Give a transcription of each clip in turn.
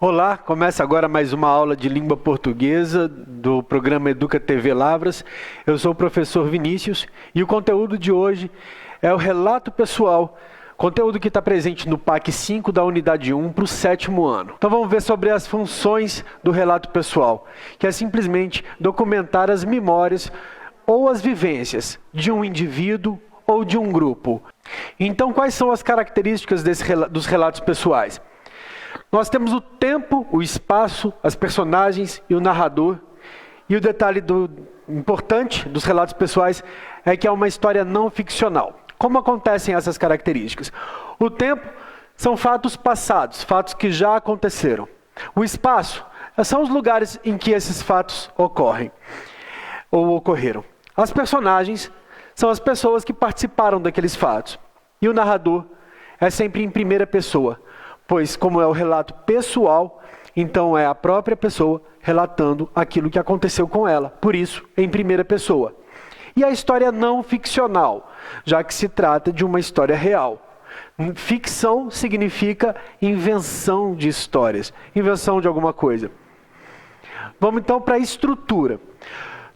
Olá, começa agora mais uma aula de língua portuguesa do programa Educa TV Lavras. Eu sou o professor Vinícius e o conteúdo de hoje é o relato pessoal, conteúdo que está presente no PAC 5 da unidade 1 para o 7º ano. Então vamos ver sobre as funções do relato pessoal, que é simplesmente documentar as memórias ou as vivências de um indivíduo ou de um grupo. Então quais são as características dos relatos pessoais? Nós temos o tempo, o espaço, as personagens e o narrador. E o detalhe importante dos relatos pessoais é que é uma história não ficcional. Como acontecem essas características? O tempo são fatos passados, fatos que já aconteceram. O espaço são os lugares em que esses fatos ocorrem ou ocorreram. As personagens são as pessoas que participaram daqueles fatos. E o narrador é sempre em primeira pessoa. Pois, como é o relato pessoal, então é a própria pessoa relatando aquilo que aconteceu com ela. Por isso, em primeira pessoa. E a história não ficcional, já que se trata de uma história real. Ficção significa invenção de histórias, invenção de alguma coisa. Vamos então para a estrutura.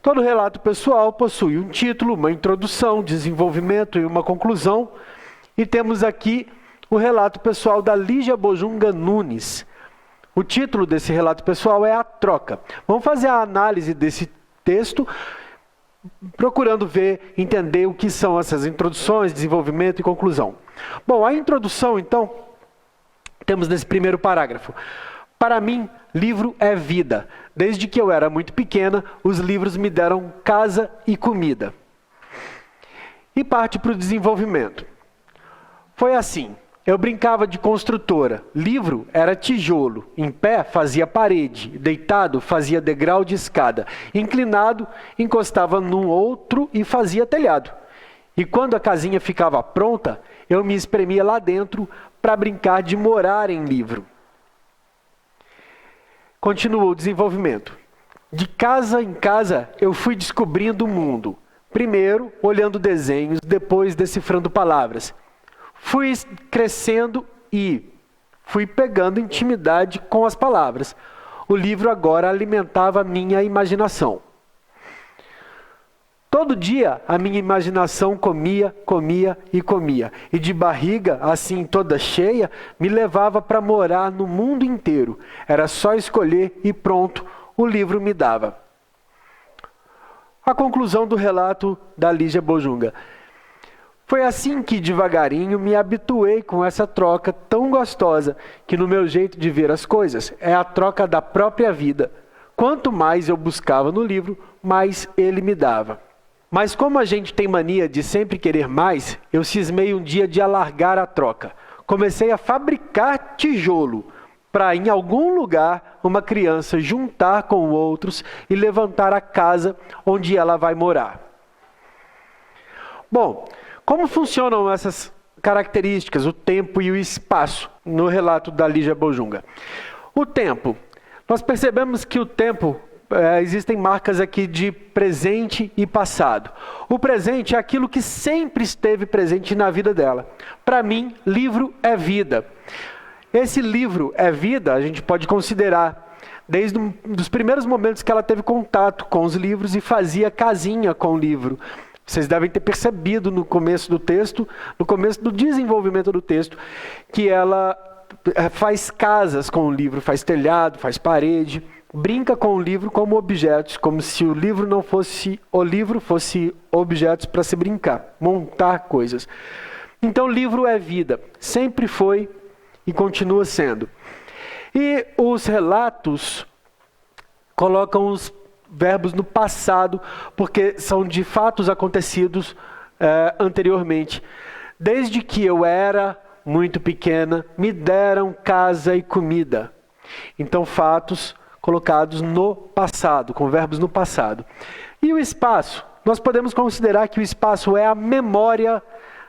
Todo relato pessoal possui um título, uma introdução, desenvolvimento e uma conclusão. E temos aqui o relato pessoal da Lígia Bojunga Nunes. O título desse relato pessoal é A Troca. Vamos fazer a análise desse texto, procurando entender o que são essas introduções, desenvolvimento e conclusão. Bom, a introdução, então, temos nesse primeiro parágrafo. Para mim, livro é vida. Desde que eu era muito pequena, os livros me deram casa e comida. E parte para o desenvolvimento. Foi assim. Eu brincava de construtora. Livro era tijolo. Em pé, fazia parede. Deitado, fazia degrau de escada. Inclinado, encostava num outro e fazia telhado. E quando a casinha ficava pronta, eu me espremia lá dentro para brincar de morar em livro. Continuou o desenvolvimento. De casa em casa, eu fui descobrindo o mundo. Primeiro, olhando desenhos, depois decifrando palavras. Fui crescendo e fui pegando intimidade com as palavras. O livro agora alimentava a minha imaginação. Todo dia a minha imaginação comia, comia e comia. E de barriga, assim toda cheia, me levava para morar no mundo inteiro. Era só escolher e pronto, o livro me dava. A conclusão do relato da Lígia Bojunga. Foi assim que, devagarinho, me habituei com essa troca tão gostosa, que no meu jeito de ver as coisas, é a troca da própria vida. Quanto mais eu buscava no livro, mais ele me dava. Mas como a gente tem mania de sempre querer mais, eu cismei um dia de alargar a troca. Comecei a fabricar tijolo, para em algum lugar uma criança juntar com outros e levantar a casa onde ela vai morar. Bom, como funcionam essas características, o tempo e o espaço, no relato da Lígia Bojunga? O tempo. Nós percebemos que o tempo, existem marcas aqui de presente e passado. O presente é aquilo que sempre esteve presente na vida dela. Para mim, livro é vida. Esse livro é vida, a gente pode considerar desde os primeiros momentos que ela teve contato com os livros e fazia casinha com o livro. Vocês devem ter percebido no começo do texto, no começo do desenvolvimento do texto, que ela faz casas com o livro, faz telhado, faz parede, brinca com o livro como objetos, como se o livro não fosse o livro, fosse objetos para se brincar, montar coisas. Então, livro é vida, sempre foi e continua sendo. E os relatos colocam os verbos no passado, porque são de fatos acontecidos anteriormente. Desde que eu era muito pequena, me deram casa e comida. Então, fatos colocados no passado, com verbos no passado. E o espaço? Nós podemos considerar que o espaço é a memória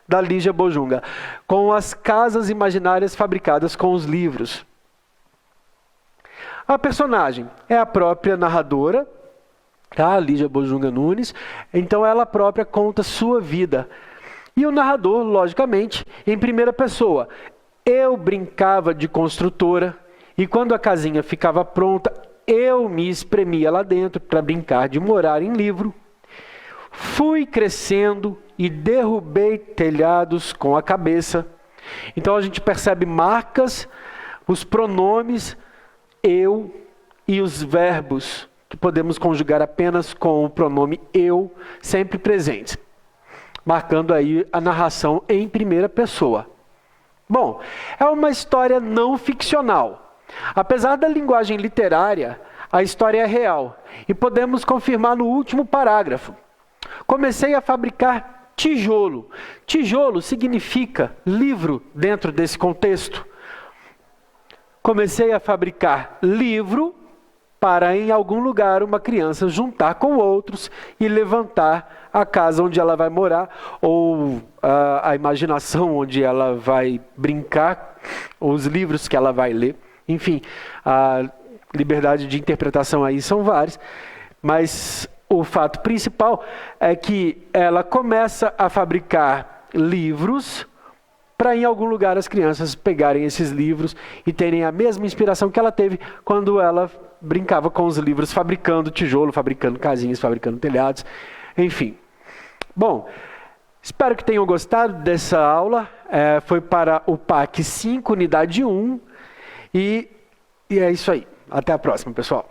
da Lígia Bojunga, com as casas imaginárias fabricadas com os livros. A personagem é a própria narradora, tá? Lígia Bojunga Nunes. Então ela própria conta sua vida. E o narrador, logicamente, em primeira pessoa. Eu brincava de construtora E quando a casinha ficava pronta, eu me espremia lá dentro para brincar de morar em livro. Fui crescendo e derrubei telhados com a cabeça. Então a gente percebe marcas, os pronomes eu e os verbos que podemos conjugar apenas com o pronome eu, sempre presentes, marcando aí a narração em primeira pessoa. Bom, é uma história não ficcional. Apesar da linguagem literária, a história é real e podemos confirmar no último parágrafo. Comecei a fabricar tijolo. Tijolo significa livro dentro desse contexto. Comecei a fabricar livro para em algum lugar uma criança juntar com outros e levantar a casa onde ela vai morar, ou a imaginação onde ela vai brincar, ou os livros que ela vai ler. Enfim, a liberdade de interpretação aí são várias, mas o fato principal é que ela começa a fabricar livros para em algum lugar as crianças pegarem esses livros e terem a mesma inspiração que ela teve quando ela brincava com os livros, fabricando tijolo, fabricando casinhas, fabricando telhados, enfim. Bom, espero que tenham gostado dessa aula. Foi para o PAC 5, unidade 1, e é isso aí. Até a próxima, pessoal.